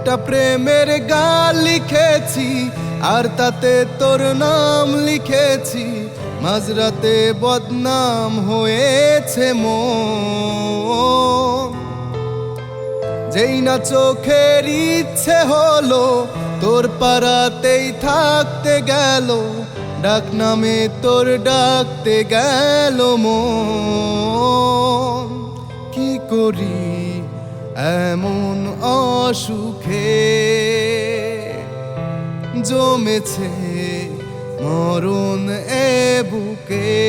একটা প্রেমের গান লিখেছি আর তাতে তোর নাম লিখেছি, মাঝরাতে বদনাম হয়েছে মন। যেই না চোখের ইচ্ছে হলো তোর পাড়াতেই থাকতে গেল, ডাক নামে তোর ডাকতে গেল মন। কি করি এমন অসুখে জমেছে মরণ এ বুকে।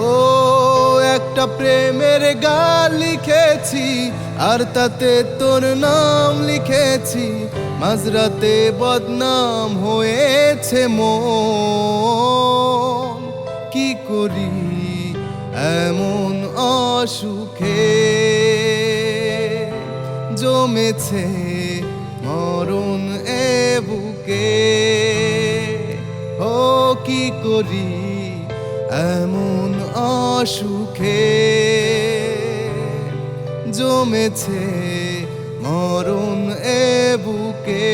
ও একটা প্রেমের গান লিখেছি আর তাতে তোর নাম লিখেছি, মাঝরাতে বদনাম হয়েছে মন। কি করি এমন অসুখে জমেছে মরণ এ বুকে। ও কি করি এমন অসুখে জমেছে মরণ এ বুকে।